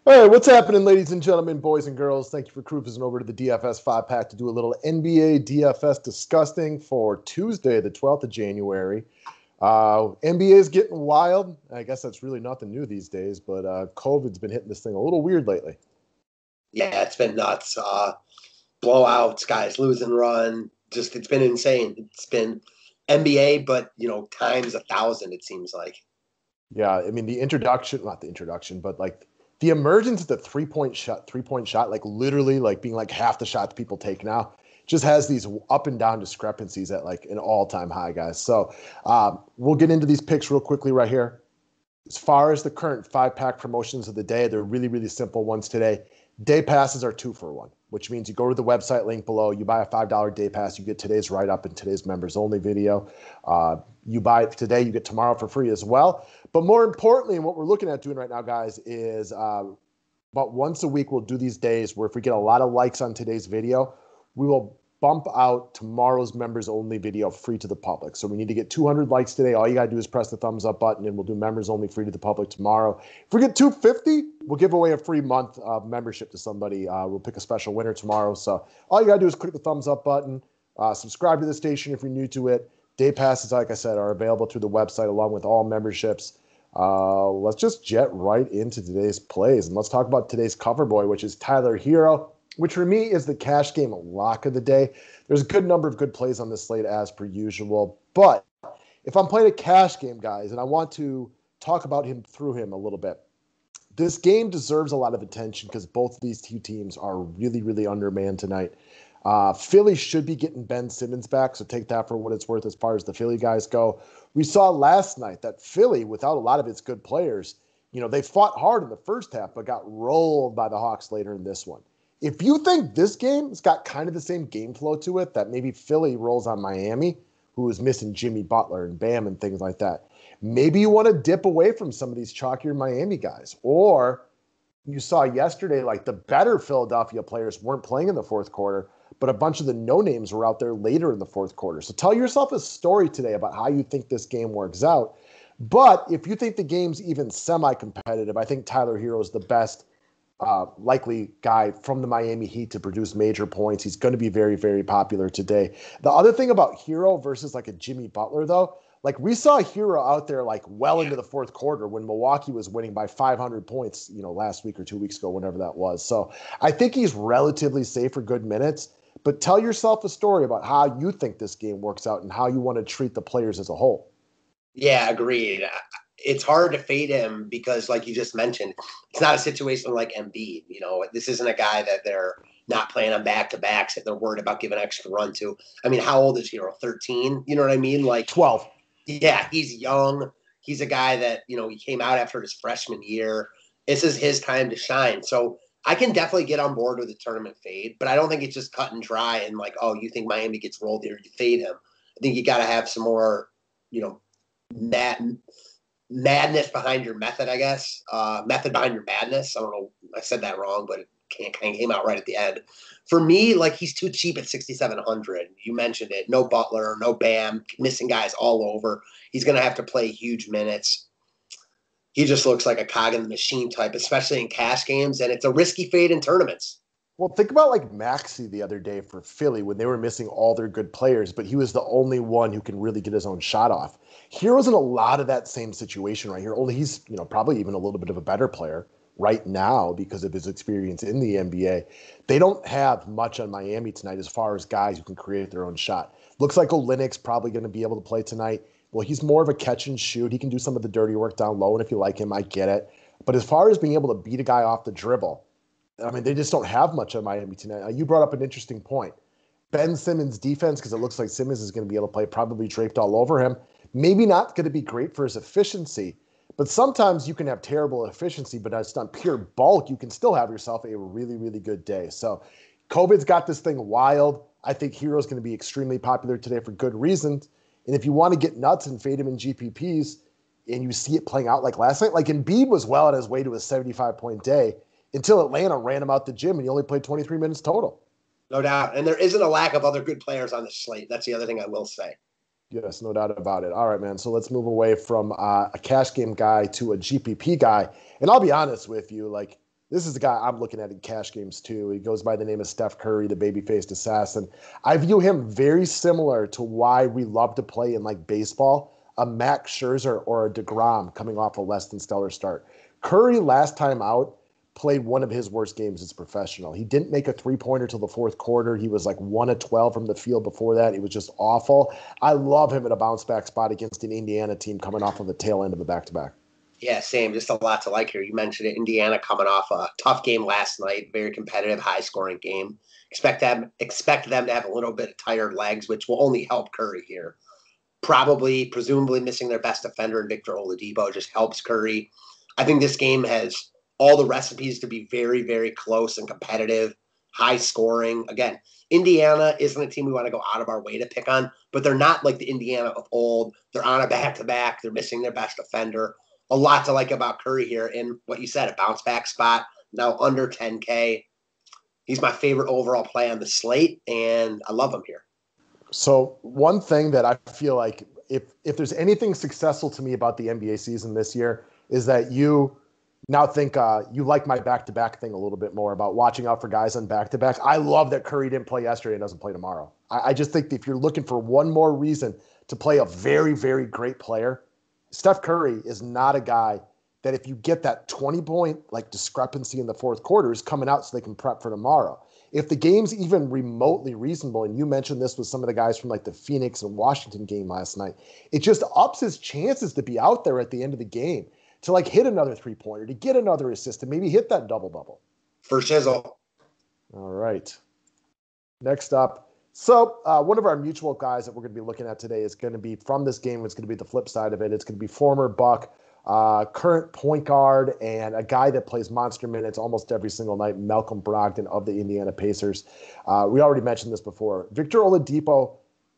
All right, what's happening, ladies and gentlemen, boys and girls? Thank you for cruising over to the DFS 5-pack to do a little NBA DFS disgusting for Tuesday, the 12th of January. NBA is getting wild. I guess that's really nothing new these days, but COVID's been hitting this thing a little weird lately. Yeah, it's been nuts. Blowouts, guys lose and run. Just it's been insane. It's been NBA, but times 1,000. It seems like. Yeah, I mean not the introduction, but like the emergence of the three-point shot, like literally like being like half the shots people take now, just has these up and down discrepancies at like an all-time high, guys. So we'll get into these picks real quickly right here. As far as the current 5-pack promotions of the day, they're really, really simple ones today. Day passes are 2 for 1, which means you go to the website link below, you buy a $5 day pass, you get today's write-up and today's members-only video. You buy it today, you get tomorrow for free as well. But more importantly, what we're looking at doing right now, guys, is about once a week we'll do these days where if we get a lot of likes on today's video, we will bump out tomorrow's members only video free to the public. So we need to get 200 likes today. All you got to do is press the thumbs up button and we'll do members only free to the public tomorrow. If we get 250, we'll give away a free month of membership to somebody. We'll pick a special winner tomorrow. So all you got to do is click the thumbs up button, subscribe to the station if you're new to it. Day passes, like I said, are available through the website along with all memberships. Let's just jet right into today's plays. And let's talk about today's cover boy, which is Tyler HERRO, which for me is the cash game lock of the day. There's a good number of good plays on this slate as per usual. But if I'm playing a cash game, guys, and I want to talk about him through him a little bit, this game deserves a lot of attention because both of these two teams are really, really undermanned tonight. Philly should be getting Ben Simmons back, so take that for what it's worth as far as the Philly guys go. We saw last night that Philly, without a lot of its good players, they fought hard in the first half, but got rolled by the Hawks later in this one. If you think this game's got kind of the same game flow to it, that maybe Philly rolls on Miami, who is missing Jimmy Butler and Bam and things like that, maybe you want to dip away from some of these chalkier Miami guys. Or you saw yesterday, like the better Philadelphia players weren't playing in the fourth quarter, but a bunch of the no-names were out there later in the fourth quarter. So tell yourself a story today about how you think this game works out. But if you think the game's even semi-competitive, I think Tyler HERRO is the best likely guy from the Miami Heat to produce major points. He's going to be very, very popular today. The other thing about HERRO versus like a Jimmy Butler, though, like we saw HERRO out there like well into the fourth quarter when Milwaukee was winning by 500 points, last week or 2 weeks ago, whenever that was. So I think he's relatively safe for good minutes. But tell yourself a story about how you think this game works out and how you want to treat the players as a whole. Yeah, agreed. It's hard to fade him because, like you just mentioned, it's not a situation like Embiid. This isn't a guy that they're not playing on back-to-backs that they're worried about giving an extra run to. I mean, how old is HERRO? 13? You know what I mean? Like 12. Yeah, he's young. He's a guy that, he came out after his freshman year. This is his time to shine. So I can definitely get on board with the tournament fade, but I don't think it's just cut and dry and like, oh, you think Miami gets rolled here, you fade him. I think you got to have some more, madness behind your method, I guess. Method behind your madness. I don't know. I said that wrong, but it kind of came out right at the end. For me, like he's too cheap at 6,700. You mentioned it. No Butler, no Bam, missing guys all over. He's going to have to play huge minutes. He just looks like a cog in the machine type, especially in cash games, and it's a risky fade in tournaments. Well, think about like Maxey the other day for Philly when they were missing all their good players, but he was the only one who can really get his own shot off. HERRO's in a lot of that same situation right here, only he's probably even a little bit of a better player right now because of his experience in the NBA. They don't have much on Miami tonight as far as guys who can create their own shot. Looks like Olynyk's probably going to be able to play tonight. Well, he's more of a catch and shoot. He can do some of the dirty work down low, and if you like him, I get it. But as far as being able to beat a guy off the dribble, I mean, they just don't have much on Miami tonight. You brought up an interesting point. Ben Simmons' defense, because it looks like Simmons is going to be able to play probably draped all over him. Maybe not going to be great for his efficiency, but sometimes you can have terrible efficiency, but it's on pure bulk. You can still have yourself a really, really good day. So COVID's got this thing wild. I think HERRO's going to be extremely popular today for good reasons. And if you want to get nuts and fade him in GPPs and you see it playing out like last night, like Embiid was well on his way to a 75-point day until Atlanta ran him out the gym and he only played 23 minutes total. No doubt. And there isn't a lack of other good players on the slate. That's the other thing I will say. Yes, no doubt about it. All right, man. So let's move away from a cash game guy to a GPP guy. And I'll be honest with you, like This is the guy I'm looking at in cash games too. He goes by the name of Steph Curry, the baby-faced assassin. I view him very similar to why we love to play in like baseball, a Max Scherzer or a DeGrom coming off a less than stellar start. Curry last time out played one of his worst games as a professional. He didn't make a three-pointer till the fourth quarter. He was like 1 of 12 from the field before that. It was just awful. I love him at a bounce-back spot against an Indiana team coming off of the tail end of a back-to-back. Yeah, same. Just a lot to like here. You mentioned it. Indiana coming off a tough game last night. Very competitive, high-scoring game. Expect them to have a little bit of tired legs, which will only help Curry here. Presumably missing their best defender in Victor Oladipo just helps Curry. I think this game has all the recipes to be very, very close and competitive, high scoring. Again, Indiana isn't a team we want to go out of our way to pick on, but they're not like the Indiana of old. They're on a back-to-back. They're missing their best defender. A lot to like about Curry here. And what you said, a bounce-back spot, now under 10K. He's my favorite overall play on the slate, and I love him here. So one thing that I feel like if there's anything successful to me about the NBA season this year is that you now think you like my back-to-back thing a little bit more about watching out for guys on back-to-back. I love that Curry didn't play yesterday and doesn't play tomorrow. I just think that if you're looking for one more reason to play a very, very great player, Steph Curry is not a guy that if you get that 20-point like discrepancy in the fourth quarter is coming out so they can prep for tomorrow. If the game's even remotely reasonable, and you mentioned this with some of the guys from like the Phoenix and Washington game last night, it just ups his chances to be out there at the end of the game, to like hit another three-pointer, to get another assist, and maybe hit that double-double. For shizzle. All right. Next up. So one of our mutual guys that we're going to be looking at today is going to be from this game. It's going to be the flip side of it. It's going to be former Buck, current point guard, and a guy that plays monster minutes almost every single night, Malcolm Brogdon of the Indiana Pacers. We already mentioned this before. Victor Oladipo,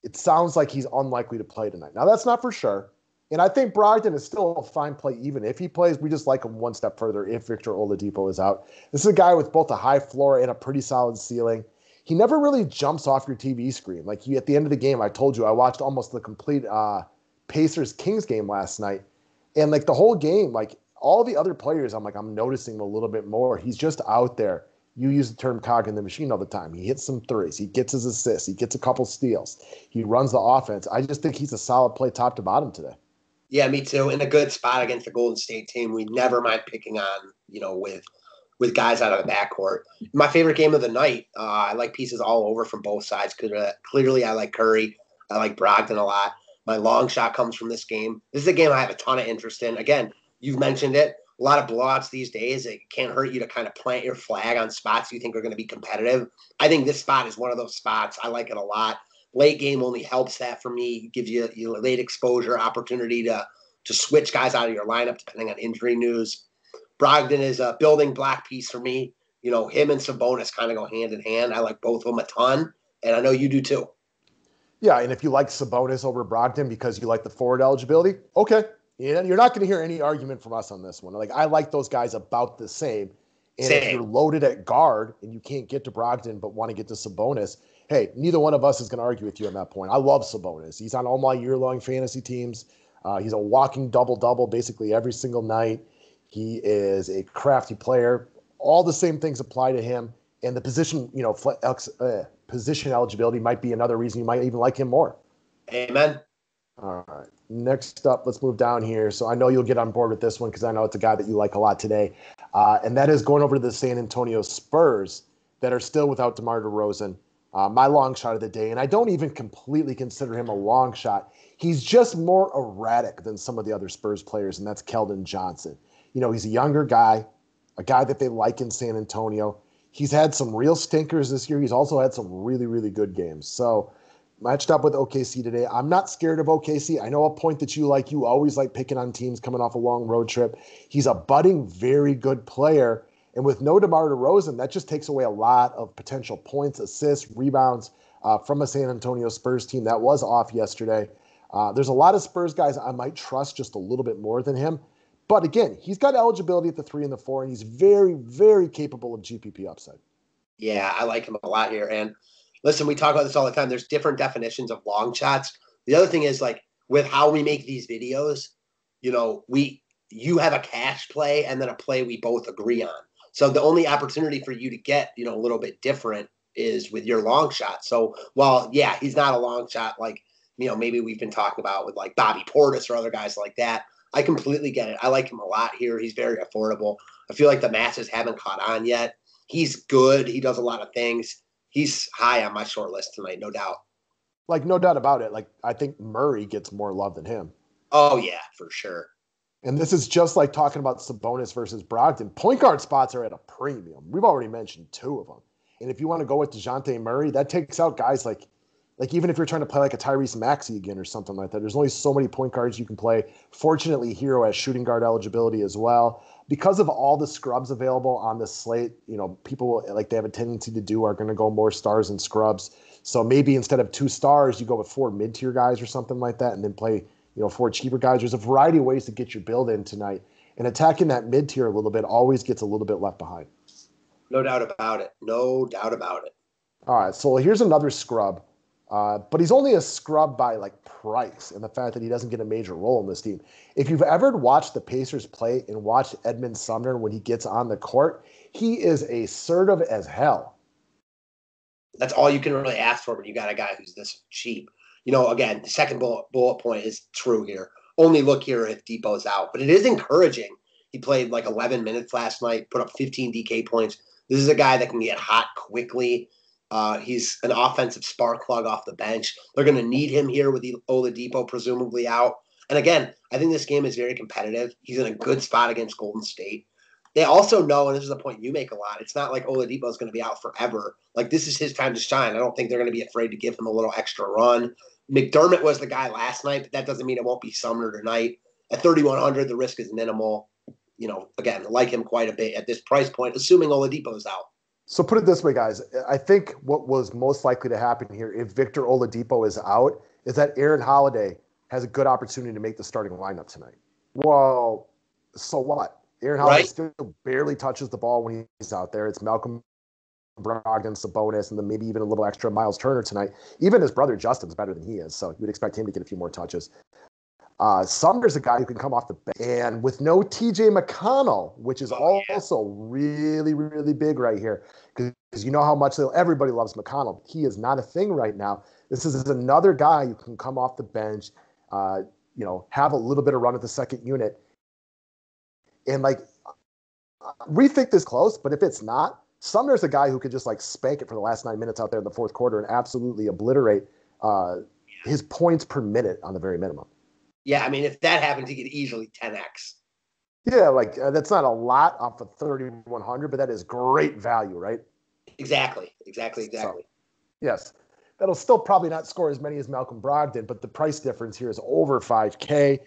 it sounds like he's unlikely to play tonight. Now, that's not for sure. And I think Brogdon is still a fine play even if he plays. We just like him one step further if Victor Oladipo is out. This is a guy with both a high floor and a pretty solid ceiling. He never really jumps off your TV screen. Like at the end of the game, I told you, I watched almost the complete Pacers-Kings game last night. And like the whole game, like all the other players, I'm noticing him a little bit more. He's just out there. You use the term cog in the machine all the time. He hits some threes. He gets his assists. He gets a couple steals. He runs the offense. I just think he's a solid play top to bottom today. Yeah, me too. In a good spot against the Golden State team. We never mind picking on, with guys out of the backcourt. My favorite game of the night, I like pieces all over from both sides. Clearly, I like Curry. I like Brogdon a lot. My long shot comes from this game. This is a game I have a ton of interest in. Again, you've mentioned it. A lot of blowouts these days. It can't hurt you to kind of plant your flag on spots you think are going to be competitive. I think this spot is one of those spots. I like it a lot. Late game only helps that for me. Gives you late exposure, opportunity to switch guys out of your lineup depending on injury news. Brogdon is a building block piece for me. Him and Sabonis kind of go hand in hand. I like both of them a ton, and I know you do too. Yeah, and if you like Sabonis over Brogdon because you like the forward eligibility, okay. Yeah, you're not going to hear any argument from us on this one. Like I like those guys about the same. And if you're loaded at guard and you can't get to Brogdon but want to get to Sabonis, hey, neither one of us is going to argue with you on that point. I love Sabonis. He's on all my year-long fantasy teams. He's a walking double-double basically every single night. He is a crafty player. All the same things apply to him. And the position, position eligibility might be another reason you might even like him more. Amen. All right. Next up, let's move down here. So I know you'll get on board with this one because I know it's a guy that you like a lot today. And that is going over to the San Antonio Spurs that are still without DeMar DeRozan. My long shot of the day. And I don't even completely consider him a long shot. He's just more erratic than some of the other Spurs players, and that's Keldon Johnson. He's a younger guy, a guy that they like in San Antonio. He's had some real stinkers this year. He's also had some really, really good games. So matched up with OKC today. I'm not scared of OKC. I know a point that you like. You always like picking on teams coming off a long road trip. He's a budding, very good player. And with no DeMar DeRozan, that just takes away a lot of potential points, assists, rebounds from a San Antonio Spurs team that was off yesterday. There's a lot of Spurs guys I might trust just a little bit more than him. But again, he's got eligibility at the 3 and the 4, and he's very, very capable of GPP upside. Yeah, I like him a lot here. And listen, we talk about this all the time. There's different definitions of long shots. The other thing is, like, with how we make these videos, you have a cash play and then a play we both agree on. So the only opportunity for you to get, a little bit different is with your long shot. So while, yeah, he's not a long shot like, maybe we've been talking about with like Bobby Portis or other guys like that. I completely get it. I like him a lot here. He's very affordable. I feel like the masses haven't caught on yet. He's good. He does a lot of things. He's high on my short list tonight, no doubt. Like, no doubt about it. Like, I think Murray gets more love than him. Oh, yeah, for sure. And this is just like talking about Sabonis versus Brogdon. Point guard spots are at a premium. We've already mentioned 2 of them. And if you want to go with DeJounte Murray, that takes out guys like even if you're trying to play like a Tyrese Maxey again or something like that, there's only so many point guards you can play. Fortunately, HERRO has shooting guard eligibility as well. Because of all the scrubs available on the slate, people like they have a tendency to do are going to go more stars and scrubs. So maybe instead of 2 stars, you go with 4 mid-tier guys or something like that and then play, 4 cheaper guys. There's a variety of ways to get your build in tonight. And attacking that mid-tier a little bit always gets a little bit left behind. No doubt about it. No doubt about it. All right, so here's another scrub. But he's only a scrub by like price and the fact that he doesn't get a major role in this team. If you've ever watched the Pacers play and watched Edmond Sumner when he gets on the court, he is assertive as hell. That's all you can really ask for when you got a guy who's this cheap. Again, the second bullet point is true here. Only look here if Depot's out. But it is encouraging. He played like 11 minutes last night, put up 15 DK points. This is a guy that can get hot quickly. He's an offensive spark plug off the bench. They're going to need him here with Oladipo presumably out. And again, I think this game is very competitive. He's in a good spot against Golden State. They also know, and this is a point you make a lot, it's not like Oladipo is going to be out forever. Like, this is his time to shine. I don't think they're going to be afraid to give him a little extra run. McDermott was the guy last night, but that doesn't mean it won't be Sumner tonight. At 3,100, the risk is minimal. Again, I like him quite a bit at this price point, assuming Oladipo's out. So put it this way, guys. I think what was most likely to happen here if Victor Oladipo is out is that Aaron Holiday has a good opportunity to make the starting lineup tonight. Well, so what? Aaron Holiday still barely touches the ball when he's out there. It's Malcolm Brogdon, Sabonis, and then maybe even a little extra Miles Turner tonight. Even his brother Justin's better than he is, so you would expect him to get a few more touches. Sumner's a guy who can come off the bench. And with no TJ McConnell, which is also really, really big right here, because you know how much everybody loves McConnell. He is not a thing right now. This is another guy who can come off the bench, have a little bit of run at the second unit. And we think this close, but if it's not, Sumner's a guy who could just spank it for the last 9 minutes out there in the fourth quarter and absolutely obliterate his points per minute on the very minimum. Yeah, I mean, if that happens, he could easily 10x. Yeah, that's not a lot off of 3,100, but that is great value, right? Exactly. So, yes. That'll still probably not score as many as Malcolm Brogdon, but the price difference here is over $5K.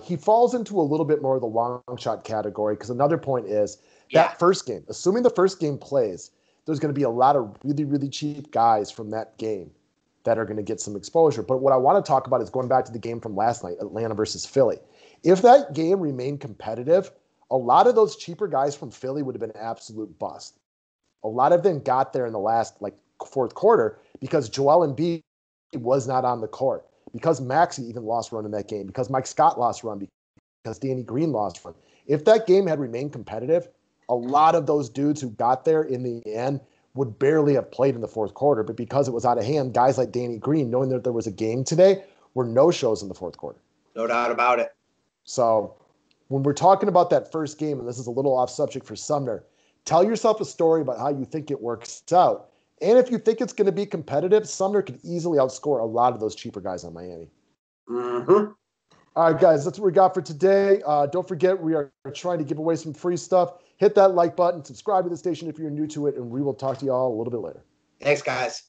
He falls into a little bit more of the long shot category because another point is that first game, assuming the first game plays, there's going to be a lot of really, really cheap guys from that game that are going to get some exposure. But what I want to talk about is going back to the game from last night, Atlanta versus Philly. If that game remained competitive, a lot of those cheaper guys from Philly would have been an absolute bust. A lot of them got there in the last fourth quarter because Joel Embiid was not on the court, because Maxey even lost run in that game, because Mike Scott lost run, because Danny Green lost run. If that game had remained competitive, a lot of those dudes who got there in the end would barely have played in the fourth quarter. But because it was out of hand, guys like Danny Green, knowing that there was a game today, were no-shows in the fourth quarter. No doubt about it. So when we're talking about that first game, and this is a little off subject for Sumner, tell yourself a story about how you think it works out. And if you think it's going to be competitive, Sumner could easily outscore a lot of those cheaper guys on Miami. Mm-hmm. All right, guys, that's what we got for today. Don't forget, we are trying to give away some free stuff. Hit that like button, subscribe to the station if you're new to it, and we will talk to you all a little bit later. Thanks, guys.